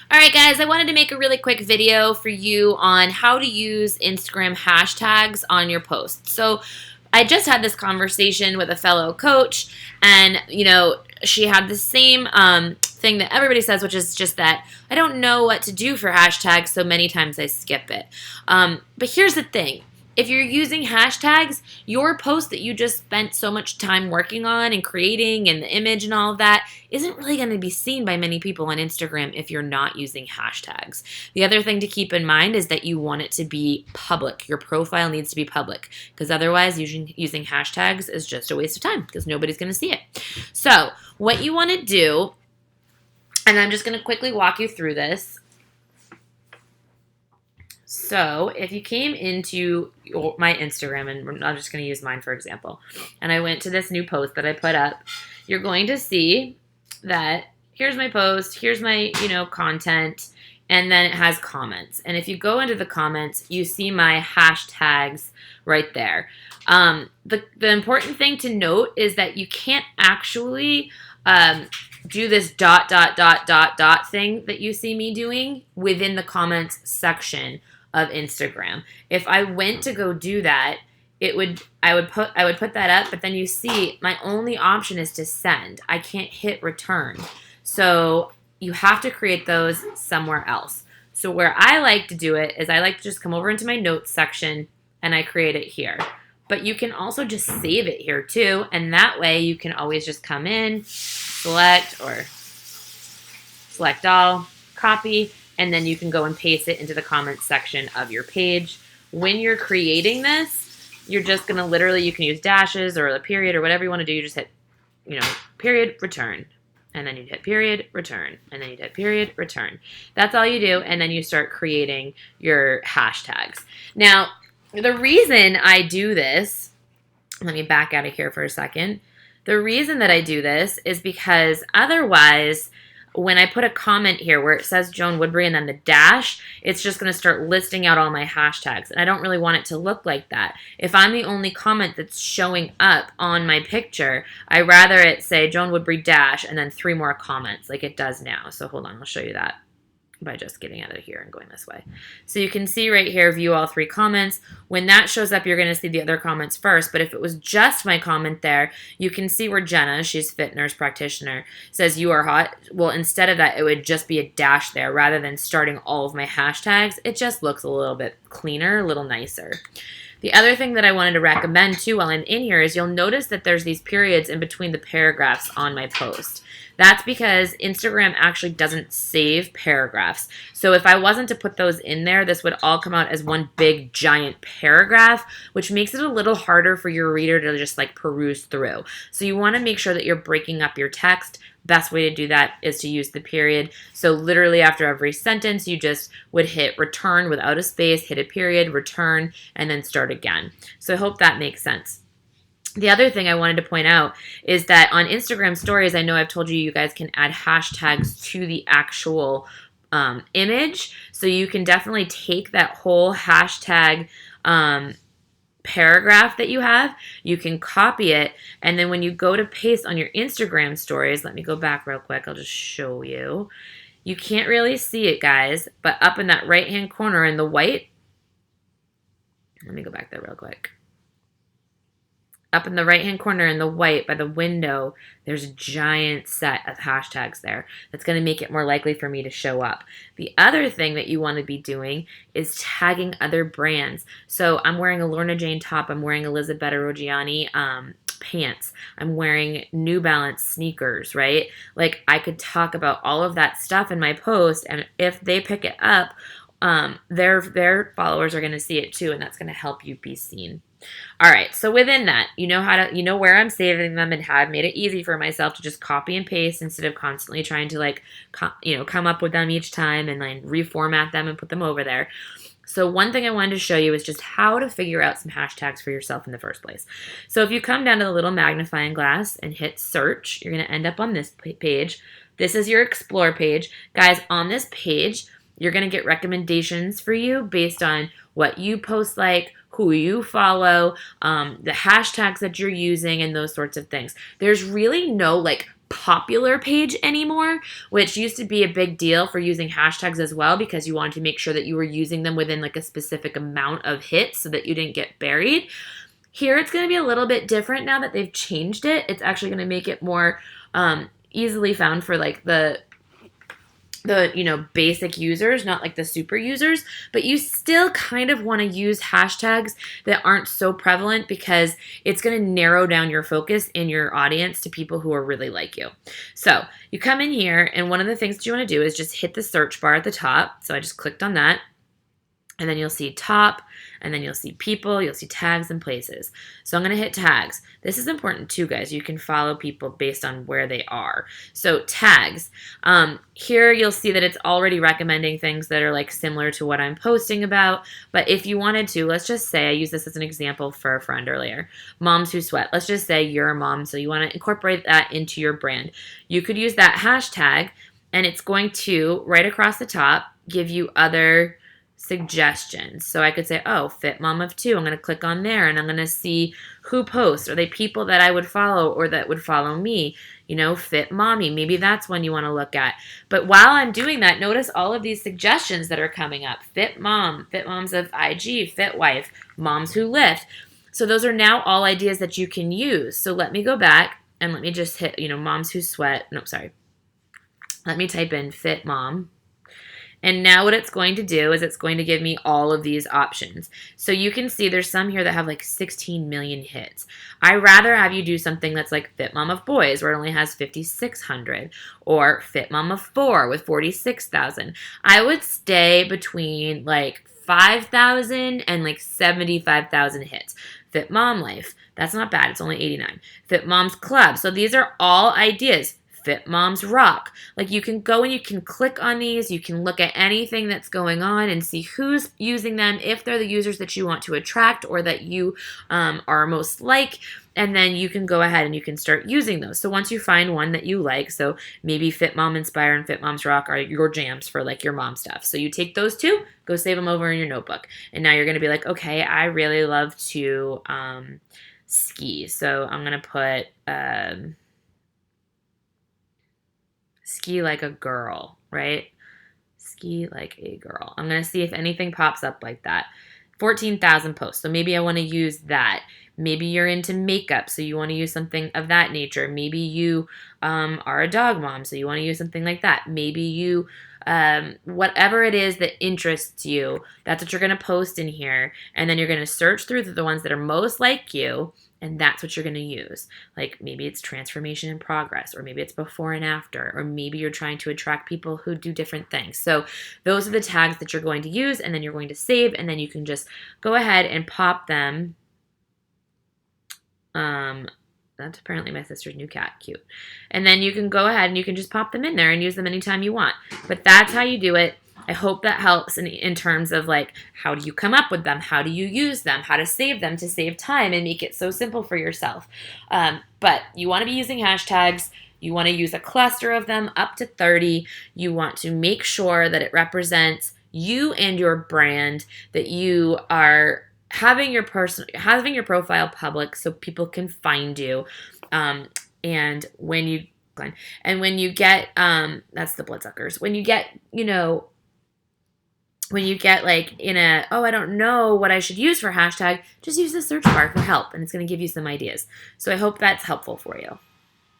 All right, guys, I wanted to make a really quick video for you on how to use Instagram hashtags on your posts. So, I just had this conversation with a fellow coach, and she had the same thing that everybody says, which is just that I don't know what to do for hashtags, so many times I skip it. But here's the thing. If you're using hashtags, your post that you just spent so much time working on and creating and the image and all of that isn't really going to be seen by many people on Instagram if you're not using hashtags. The other thing to keep in mind is that you want it to be public. Your profile needs to be public because otherwise using hashtags is just a waste of time because nobody's going to see it. So what you want to do, and I'm just going to quickly walk you through this. So if you came into my Instagram, and I'm just going to use mine for example, and I went to this new post that I put up, you're going to see that here's my post, here's my, content, and then it has comments. And if you go into the comments, you see my hashtags right there. The important thing to note is that you can't actually do this dot thing that you see me doing within the comments section of Instagram. If I went to go do that, I would put that up, but then you see my only option is to send. I can't hit return. So you have to create those somewhere else. So where I like to do it is I like to just come over into my notes section and I create it here. But you can also just save it here too, and that way you can always just come in, select all, copy, and then you can go and paste it into the comments section of your page. When you're creating this, you're just going to literally, you can use dashes or a period or whatever you want to do. You just hit, period, return. And then you'd hit period, return. And then you'd hit period, return. That's all you do. And then you start creating your hashtags. Now, the reason I do this, let me back out of here for a second. The reason that I do this is because otherwise, when I put a comment here where it says Joan Woodbury and then the dash, it's just going to start listing out all my hashtags. And I don't really want it to look like that. If I'm the only comment that's showing up on my picture, I rather it say Joan Woodbury dash and then 3 more comments like it does now. So hold on, I'll show you that by just getting out of here and going this way. So you can see right here, view all 3 comments. When that shows up, you're going to see the other comments first. But if it was just my comment there, you can see where Jenna, she's fit nurse practitioner, says you are hot. Well, instead of that, it would just be a dash there rather than starting all of my hashtags. It just looks a little bit cleaner, a little nicer. The other thing that I wanted to recommend too while I'm in here is you'll notice that there's these periods in between the paragraphs on my post. That's because Instagram actually doesn't save paragraphs. So if I wasn't to put those in there, this would all come out as one big giant paragraph, which makes it a little harder for your reader to just peruse through. So you want to make sure that you're breaking up your text. Best way to do that is to use the period. So literally after every sentence, you just would hit return without a space, hit a period, return, and then start again. So I hope that makes sense. The other thing I wanted to point out is that on Instagram stories, I know I've told you guys can add hashtags to the actual image. So you can definitely take that whole hashtag paragraph that you have, you can copy it, and then when you go to paste on your Instagram stories, let me go back real quick, I'll just show you. You can't really see it, guys, but up in that right-hand corner in the white, let me go back there real quick. Up in the right-hand corner in the white by the window, there's a giant set of hashtags there. That's going to make it more likely for me to show up. The other thing that you want to be doing is tagging other brands. So I'm wearing a Lorna Jane top. I'm wearing Elisabetta Rogiani pants. I'm wearing New Balance sneakers, right? I could talk about all of that stuff in my post, and if they pick it up, their followers are going to see it too, and that's going to help you be seen. All right, so within that, you know where I'm saving them and have made it easy for myself to just copy and paste instead of constantly trying to come up with them each time and then reformat them and put them over there. So one thing I wanted to show you is just how to figure out some hashtags for yourself in the first place. So if you come down to the little magnifying glass and hit search, you're going to end up on this page. This is your explore page. Guys, on this page, you're going to get recommendations for you based on what you post who you follow, the hashtags that you're using, and those sorts of things. There's really no popular page anymore, which used to be a big deal for using hashtags as well, because you wanted to make sure that you were using them within like a specific amount of hits so that you didn't get buried. Here it's going to be a little bit different now that they've changed it. It's actually going to make it more easily found for like the basic users, not like the super users, but you still kind of want to use hashtags that aren't so prevalent, because it's going to narrow down your focus in your audience to people who are really like you. So you come in here, and one of the things that you want to do is just hit the search bar at the top. So I just clicked on that. And then you'll see top, and then you'll see people, you'll see tags and places. So I'm going to hit tags. This is important too, guys. You can follow people based on where they are. So tags. Here you'll see that it's already recommending things that are like similar to what I'm posting about. But if you wanted to, let's just say, I used this as an example for a friend earlier, moms who sweat. Let's just say you're a mom, so you want to incorporate that into your brand. You could use that hashtag, and it's going to, right across the top, give you other suggestions. So I could say, oh, Fit Mom of Two. I'm going to click on there, and I'm going to see who posts. Are they people that I would follow or that would follow me? Fit Mommy. Maybe that's one you want to look at. But while I'm doing that, notice all of these suggestions that are coming up. Fit Mom, Fit Moms of IG, Fit Wife, Moms Who Lift. So those are now all ideas that you can use. So let me go back and let me just hit, Moms Who Sweat. No, sorry. Let me type in Fit Mom. And now what it's going to do is it's going to give me all of these options. So you can see there's some here that have like 16 million hits. I rather have you do something that's like Fit Mom of Boys, where it only has 5,600, or Fit Mom of Four with 46,000. I would stay between like 5,000 and like 75,000 hits. Fit Mom Life, that's not bad. It's only 89. Fit Moms Club. So these are all ideas. Fit Moms Rock. Like, you can go and you can click on these. You can look at anything that's going on and see who's using them, if they're the users that you want to attract or that you are most like. And then you can go ahead and you can start using those. So once you find one that you like, so maybe Fit Mom Inspire and Fit Moms Rock are your jams for like your mom stuff. So you take those two, go save them over in your notebook. And now you're going to be like, okay, I really love to ski. So I'm going to put... ski like a girl, right? Ski like a girl. I'm going to see if anything pops up like that. 14,000 posts. So maybe I want to use that. Maybe you're into makeup, so you want to use something of that nature. Maybe you are a dog mom, so you want to use something like that. Maybe you, whatever it is that interests you, that's what you're going to post in here. And then you're going to search through the ones that are most like you, and that's what you're going to use. Like, maybe it's transformation in progress, or maybe it's before and after, or maybe you're trying to attract people who do different things. So those are the tags that you're going to use, and then you're going to save, and then you can just go ahead and pop them. That's apparently my sister's new cat. Cute. And then you can go ahead and you can just pop them in there and use them anytime you want. But that's how you do it. I hope that helps in terms of like, how do you come up with them? How do you use them? How to save them to save time and make it so simple for yourself. But you want to be using hashtags. You want to use a cluster of them, up to 30. You want to make sure that it represents you and your brand, that you are having your profile public so people can find you. And when you get, that's the bloodsuckers. When you get like in a, oh, I don't know what I should use for hashtag, just use the search bar for help, and it's going to give you some ideas. So I hope that's helpful for you.